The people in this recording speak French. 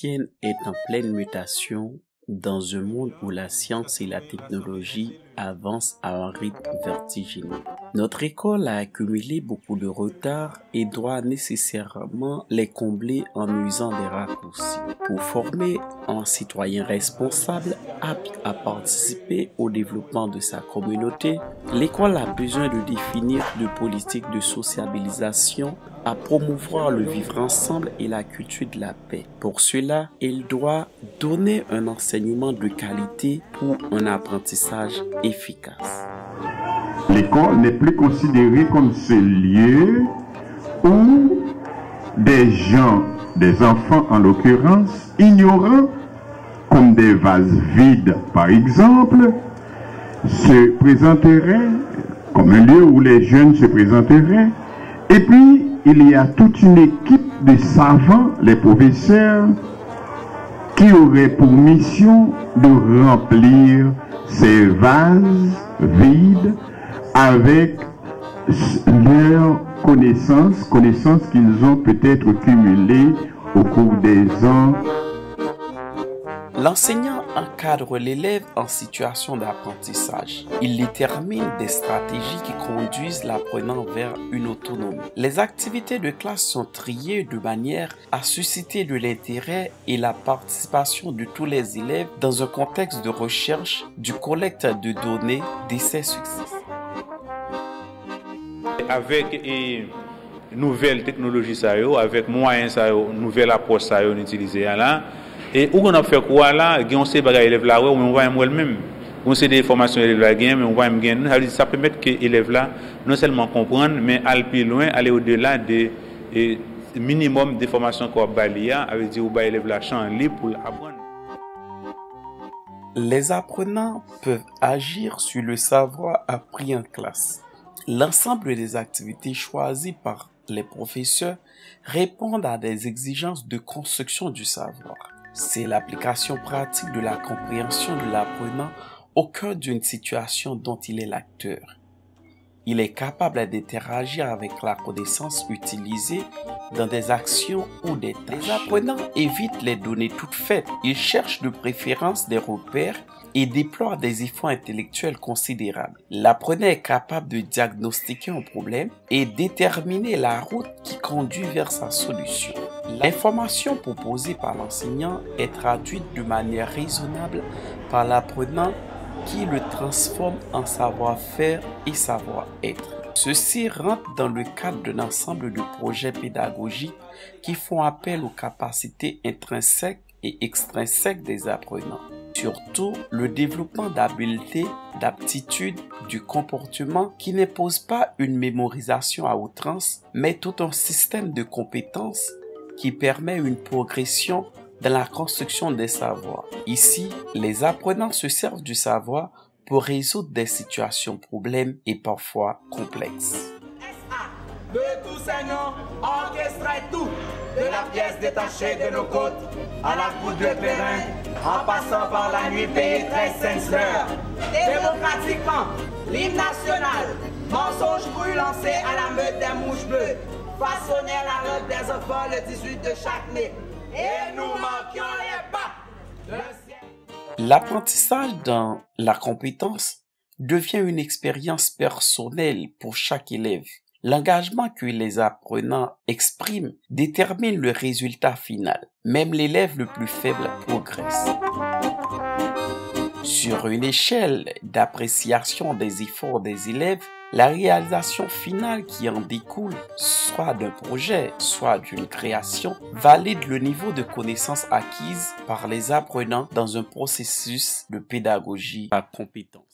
ancienne est en pleine mutation dans un monde où la science et la technologie avancent à un rythme vertigineux. Notre école a accumulé beaucoup de retard et doit nécessairement les combler en usant des raccourcis. Pour former un citoyen responsable apte à participer au développement de sa communauté, l'école a besoin de définir de politiques de sociabilisation à promouvoir le vivre ensemble et la culture de la paix. Pour cela, il doit donner un enseignement de qualité pour un apprentissage efficace. L'école n'est plus considérée comme ce lieu où des gens, des enfants en l'occurrence, ignorants, comme des vases vides par exemple, se présenteraient comme un lieu où les jeunes se présenteraient. Et puis, il y a toute une équipe de savants, les professeurs, qui auraient pour mission de remplir ces vases vides avec leurs connaissances qu'ils ont peut-être cumulées au cours des ans. L'enseignant encadre l'élève en situation d'apprentissage. Il détermine des stratégies qui conduisent l'apprenant vers une autonomie. Les activités de classe sont triées de manière à susciter de l'intérêt et la participation de tous les élèves dans un contexte de recherche, du collecte de données, d'essais successifs. Avec nouvelles technologies, avec moyens, nouvelles approches utilisées là. Et où on a fait quoi là, on sait pas élève là, on voit moi-même. On sait des formations élèves là, mais on voit même ça permet que élève là non seulement comprendre, mais aller plus loin, aller au-delà des minimum de formations qu'on balia, avec dire ou élève là champ libre pour apprendre. Les apprenants peuvent agir sur le savoir appris en classe. L'ensemble des activités choisies par les professeurs répondent à des exigences de construction du savoir. C'est l'application pratique de la compréhension de l'apprenant au cœur d'une situation dont il est l'acteur. Il est capable d'interagir avec la connaissance utilisée dans des actions ou des tâches. Les apprenants évitent les données toutes faites. Ils cherchent de préférence des repères et déploient des efforts intellectuels considérables. L'apprenant est capable de diagnostiquer un problème et déterminer la route qui conduit vers sa solution. L'information proposée par l'enseignant est traduite de manière raisonnable par l'apprenant qui le transforme en savoir-faire et savoir-être. Ceci rentre dans le cadre d'un ensemble de projets pédagogiques qui font appel aux capacités intrinsèques et extrinsèques des apprenants. Surtout, le développement d'habiletés, d'aptitudes, du comportement qui n'impose pas une mémorisation à outrance, mais tout un système de compétences qui permet une progression dans la construction des savoirs. Ici, les apprenants se servent du savoir pour résoudre des situations problèmes et parfois complexes. De tous ces noms, orchestrer tout, de la pièce détachée de nos côtes, à la goutte de terrain, en passant par la nuit payée 13 cents l'heure. Démocratiquement, l'hymne national, mensonge cru lancé à la meute des mouches bleues, façonner la robe des enfants le 18 de chaque mai. Et nous manquions les pas. L'apprentissage dans la compétence devient une expérience personnelle pour chaque élève. L'engagement que les apprenants expriment détermine le résultat final. Même l'élève le plus faible progresse. Sur une échelle d'appréciation des efforts des élèves, la réalisation finale qui en découle, soit d'un projet, soit d'une création, valide le niveau de connaissances acquises par les apprenants dans un processus de pédagogie à compétence.